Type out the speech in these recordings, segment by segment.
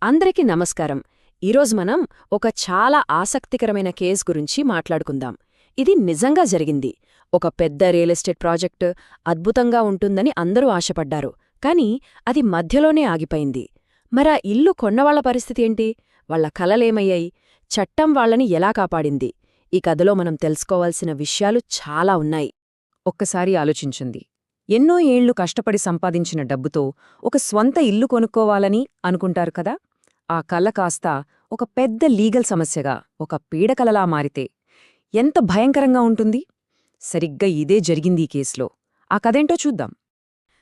అందరికీ నమస్కారం. ఈరోజు మనం ఒక చాలా ఆసక్తికరమైన కేస్ గురించి మాట్లాడుకుందాం. ఇది నిజంగా జరిగింది. ఒక పెద్ద రియల్ ఎస్టేట్ ప్రాజెక్టు అద్భుతంగా ఉంటుందని అందరూ ఆశపడ్డారు. కానీ అది మధ్యలోనే ఆగిపోయింది. మరా ఇల్లు కొన్నవాళ్ల పరిస్థితి ఏంటి? వాళ్ల కలలేమయ్యాయి? చట్టం వాళ్లని ఎలా కాపాడింది? ఈ కథలో మనం తెలుసుకోవాల్సిన విషయాలు చాలా ఉన్నాయి. ఒక్కసారి ఆలోచించండి. ఎన్నో ఏళ్లు కష్టపడి సంపాదించిన డబ్బుతో ఒక స్వంత ఇల్లు కొనుక్కోవాలని అనుకుంటారు కదా. ఆ కల కాస్త ఒక పెద్ద లీగల్ సమస్యగా, ఒక పీడకలలా మారితే ఎంత భయంకరంగా ఉంటుంది. సరిగ్గా ఇదే జరిగింది ఈ కేసులో. ఆ కథేంటో చూద్దాం.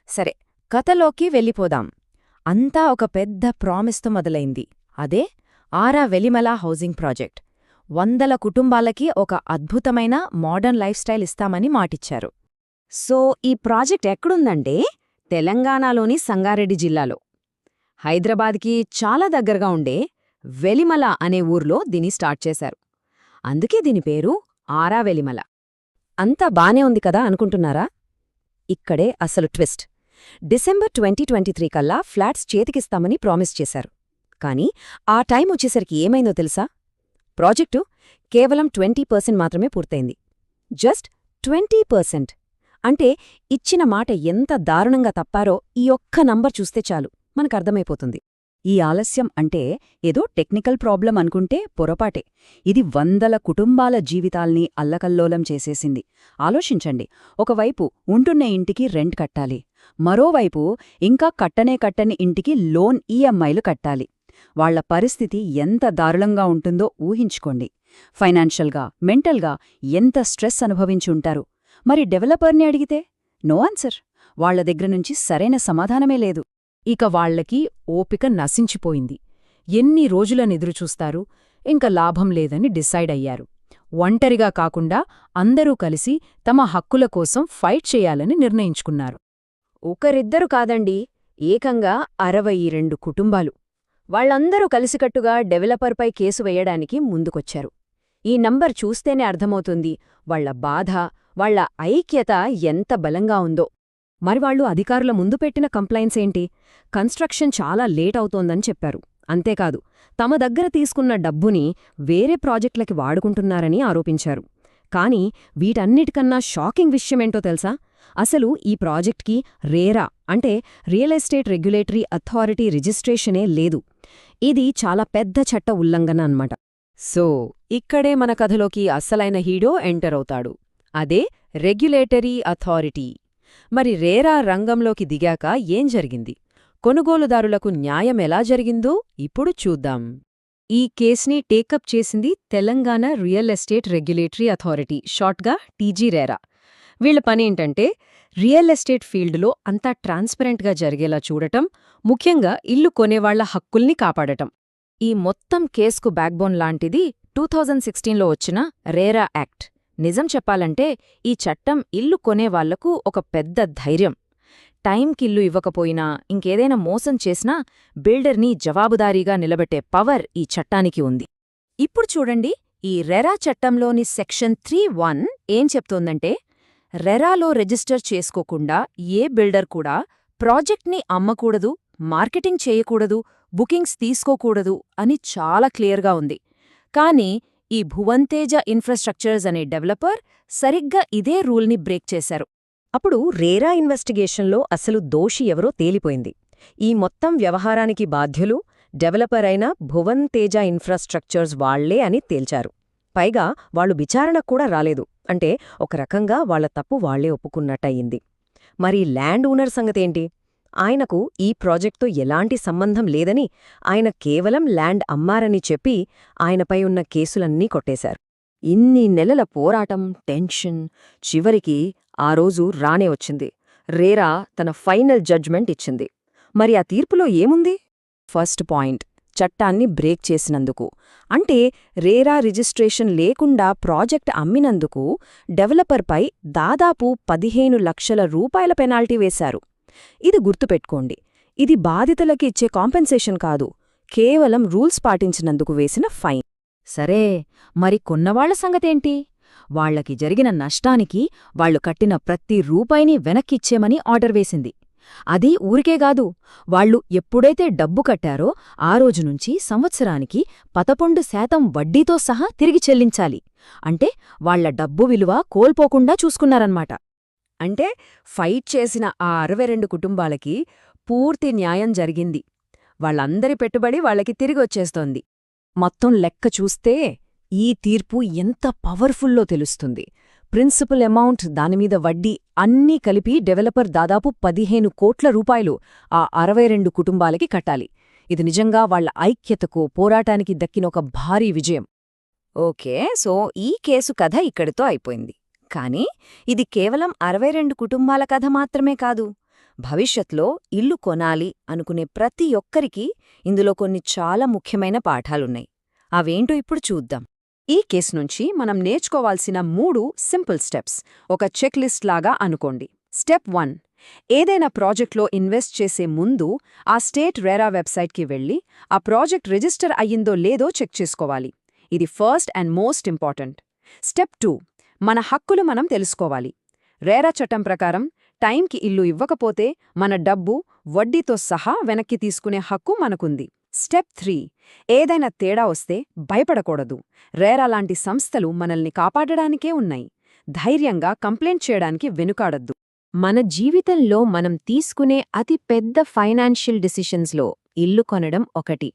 సరే, కథలోకి వెళ్ళిపోదాం. అంతా ఒక పెద్ద ప్రామిస్తో మొదలైంది. అదే ఆరా వెలిమల హౌసింగ్ ప్రాజెక్ట్. 100 కుటుంబాలకి ఒక అద్భుతమైన మోడర్న్ లైఫ్ స్టైల్ ఇస్తామని మాటిచ్చారు. సో ఈ ప్రాజెక్ట్ ఎక్కడుందంటే తెలంగాణలోని సంగారెడ్డి జిల్లాలో, హైదరాబాద్కి చాలా దగ్గరగా ఉండే వెలిమల అనే ఊర్లో దీన్ని స్టార్ట్ చేశారు. అందుకే దీని పేరు ఆరా వెలిమల. అంతా బానే ఉంది కదా అనుకుంటున్నారా? ఇక్కడే అసలు ట్విస్ట్. డిసెంబర్ 2023 కల్లా ఫ్లాట్స్ చేతికిస్తామని ప్రామిస్ చేశారు. కానీ ఆ టైం వచ్చేసరికి ఏమైందో తెలుసా? ప్రాజెక్టు కేవలం 20% మాత్రమే పూర్తయింది. జస్ట్ 20%. అంటే ఇచ్చిన మాట ఎంత దారుణంగా తప్పారో ఈ ఒక్క నంబర్ చూస్తే చాలు మనకర్థమైపోతుంది. ఈ ఆలస్యం అంటే ఏదో టెక్నికల్ ప్రాబ్లం అనుకుంటే పొరపాటే. ఇది 100 కుటుంబాల జీవితాల్ని అల్లకల్లోలం చేసేసింది. ఆలోచించండి, ఒకవైపు ఉంటున్న ఇంటికి రెంట్ కట్టాలి, మరోవైపు ఇంకా కట్టని ఇంటికి లోన్ ఈఎంఐలు కట్టాలి. వాళ్ల పరిస్థితి ఎంత దారుణంగా ఉంటుందో ఊహించుకోండి. ఫైనాన్షియల్గా, మెంటల్గా ఎంత స్ట్రెస్ అనుభవించి ఉంటారు. మరి డెవలపర్ని అడిగితే నో ఆన్సర్. వాళ్ల దగ్గర నుంచి సరైన సమాధానమే లేదు. ఇక వాళ్లకి ఓపిక నశించిపోయింది. ఎన్ని రోజులనెదురుచూస్తారు? ఇంక లాభం లేదని డిసైడ్ అయ్యారు. ఒంటరిగా కాకుండా అందరూ కలిసి తమ హక్కుల కోసం ఫైట్ చేయాలని నిర్ణయించుకున్నారు. ఒకరిద్దరు కాదండి, ఏకంగా 62 కుటుంబాలు. వాళ్లందరూ కలిసికట్టుగా డెవలపర్పై కేసు వేయడానికి ముందుకొచ్చారు. ఈ నంబర్ చూస్తేనే అర్థమవుతుంది వాళ్ల బాధ, వాళ్ల ఐక్యత ఎంత బలంగా ఉందో. మరి వాళ్లు అధికారుల ముందు పెట్టిన కంప్లైంట్స్ ఏంటి? కన్స్ట్రక్షన్ చాలా లేట్ అవుతోందని చెప్పారు. అంతేకాదు, తమ దగ్గర తీసుకున్న డబ్బుని వేరే ప్రాజెక్టులకి వాడుకుంటున్నారని ఆరోపించారు. కానీ వీటన్నిటికన్నా షాకింగ్ విషయమేంటో తెలుసా? అసలు ఈ ప్రాజెక్ట్కి రేరా అంటే రియల్ ఎస్టేట్ రెగ్యులేటరీ అథారిటీ రిజిస్ట్రేషనే లేదు. ఇది చాలా పెద్ద చట్ట ఉల్లంఘన అన్నమాట. సో ఇక్కడే మన కథలోకి అస్సలైన హీరో ఎంటర్ అవుతాడు. అదే రెగ్యులేటరీ అథారిటీ. మరి రేరా రంగంలోకి దిగాక ఏం జరిగింది? కొనుగోలుదారులకు న్యాయం ఎలా జరిగిందో ఇప్పుడు చూద్దాం. ఈ కేస్ని టేకప్ చేసింది Telangana real estate regulatory authority, షార్ట్గా టీజీ రేరా. వీళ్ల పనేంటంటే రియల్ ఎస్టేట్ ఫీల్డ్లో అంతా ట్రాన్స్పరెంట్గా జరిగేలా చూడటం, ముఖ్యంగా ఇల్లు కొనేవాళ్ల హక్కుల్ని కాపాడటం. ఈ మొత్తం కేసుకు బ్యాక్బోన్ లాంటిది 2016లో వచ్చిన రేరా యాక్ట్. నిజం చెప్పాలంటే ఈ చట్టం ఇల్లు కొనేవాళ్లకు ఒక పెద్ద ధైర్యం. టైంకిల్లు ఇవ్వకపోయినా, ఇంకేదైనా మోసం చేసినా బిల్డర్ని జవాబుదారీగా నిలబెట్టే పవర్ ఈ చట్టానికి ఉంది. ఇప్పుడు చూడండి, ఈ రెరా చట్టంలోని సెక్షన్ 3(1) ఏం చెప్తోందంటే, రెరాలో రిజిస్టర్ చేసుకోకుండా ఏ బిల్డర్ కూడా ప్రాజెక్ట్ని అమ్మకూడదు, మార్కెటింగ్ చేయకూడదు, బుకింగ్స్ తీసుకోకూడదు అని చాలా క్లియర్గా ఉంది. కానీ ఈ భువన్తేజ ఇన్ఫ్రాస్ట్రక్చర్స్ అనే డెవలపర్ సరిగ్గా ఇదే రూల్ని బ్రేక్ చేశారు. అప్పుడు రేరా ఇన్వెస్టిగేషన్లో అసలు దోషి ఎవరో తేలిపోయింది. ఈ మొత్తం వ్యవహారానికి బాధ్యులు డెవలపర్ అయిన భువన్తేజ ఇన్ఫ్రాస్ట్రక్చర్స్ వాళ్లే అని తేల్చారు. పైగా వాళ్లు విచారణకు కూడా రాలేదు. అంటే ఒక రకంగా వాళ్ల తప్పు వాళ్లే ఒప్పుకున్నట్టయింది. మరి ల్యాండ్ ఓనర్ సంగతేంటి? ఆయనకు ఈ ప్రాజెక్టుతో ఎలాంటి సంబంధం లేదని, ఆయన కేవలం ల్యాండ్ అమ్మారని చెప్పి ఆయనపై ఉన్న కేసులన్నీ కొట్టేశారు. ఇన్ని నెలల పోరాటం, టెన్షన్, చివరికి ఆ రోజు రానే వచ్చింది. రేరా తన ఫైనల్ జడ్జ్మెంట్ ఇచ్చింది. మరి ఆ తీర్పులో ఏముంది? ఫస్ట్ పాయింట్, చట్టాన్ని బ్రేక్ చేసినందుకు. అంటే రేరా రిజిస్ట్రేషన్ లేకుండా ప్రాజెక్ట్ అమ్మినందుకు డెవలపర్పై దాదాపు 15 లక్షల రూపాయల పెనాల్టీ వేశారు. ఇది గుర్తుపెట్టుకోండి, ఇది బాధితులకి ఇచ్చే కాంపెన్సేషన్ కాదు, కేవలం రూల్స్ పాటించినందుకు వేసిన ఫైన్. సరే, మరి కొన్నవాళ్ల సంగతేంటి? వాళ్లకి జరిగిన నష్టానికి వాళ్లు కట్టిన ప్రతి రూపాయిని వెనక్కిచ్చేమని ఆర్డర్ వేసింది. అది ఊరికేగాదు, వాళ్ళు ఎప్పుడైతే డబ్బు కట్టారో ఆ రోజునుంచి సంవత్సరానికి 11% వడ్డీతో సహా తిరిగి చెల్లించాలి. అంటే వాళ్ల డబ్బు విలువ కోల్పోకుండా చూసుకున్నారన్నమాట. అంటే ఫైట్ చేసిన ఆ 62 కుటుంబాలకి పూర్తి న్యాయం జరిగింది. వాళ్ళందరి పెట్టుబడి వాళ్ళకి తిరిగొచ్చేస్తోంది. మొత్తం లెక్క చూస్తే ఈ తీర్పు ఎంత పవర్ఫుల్లో తెలుస్తుంది. ప్రిన్సిపల్ అమౌంట్, దానిమీద వడ్డీ అన్నీ కలిపి డెవలపర్ దాదాపు 15 కోట్ల రూపాయలు ఆ 62 కుటుంబాలకి కట్టాలి. ఇది నిజంగా వాళ్ల ఐక్యతకు, పోరాటానికి దక్కిన ఒక భారీ విజయం. ఓకే, సో ఈ కేసు కథ ఇక్కడితో అయిపోయింది. కానీ ఇది కేవలం 62 కుటుంబాల కథ మాత్రమే కాదు. భవిష్యత్లో ఇల్లు కొనాలి అనుకునే ప్రతి ఒక్కరికీ ఇందులో కొన్ని చాలా ముఖ్యమైన పాఠాలున్నాయి. అవేంటో ఇప్పుడు చూద్దాం. ఈ కేసు నుంచి మనం నేర్చుకోవాల్సిన 3 సింపుల్ స్టెప్స్ ఒక చెక్ లిస్ట్ లాగా అనుకోండి. స్టెప్ 1, ఏదైనా ప్రాజెక్ట్లో ఇన్వెస్ట్ చేసే ముందు ఆ స్టేట్ రెరా వెబ్సైట్కి వెళ్ళి ఆ ప్రాజెక్ట్ రిజిస్టర్ అయ్యిందో లేదో చెక్ చేసుకోవాలి. ఇది first and most important. Step 2, మన హక్కులు మనం తెలుసుకోవాలి. రెరా చట్టం ప్రకారం టైంకి ఇల్లు ఇవ్వకపోతే మన డబ్బు వడ్డీతో సహా వెనక్కి తీసుకునే హక్కు మనకుంది. స్టెప్ 3, ఏదైనా తేడా వస్తే భయపడకూడదు. రెరా లాంటి సంస్థలు మనల్ని కాపాడడానికే ఉన్నాయి. ధైర్యంగా కంప్లైంట్ చేయడానికి వెనుకాడద్దు. మన జీవితంలో మనం తీసుకునే అతి పెద్ద ఫైనాన్షియల్ డిసిషన్స్లో ఇల్లు కొనడం ఒకటి.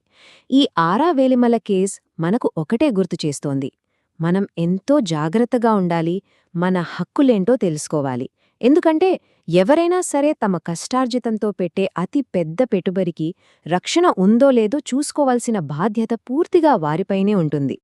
ఈ ఆరావేలిమల కేస్ మనకు ఒకటే గుర్తు చేస్తోంది. మనం ఎంతో జాగ్రత్తగా ఉండాలి, మన హక్కులేంటో తెలుసుకోవాలి. ఎందుకంటే ఎవరైనా సరే తమ కష్టార్జితంతో పెట్టే అతి పెద్ద పెట్టుబడికి రక్షణ ఉందో లేదో చూసుకోవాల్సిన బాధ్యత పూర్తిగా వారిపైనే ఉంటుంది.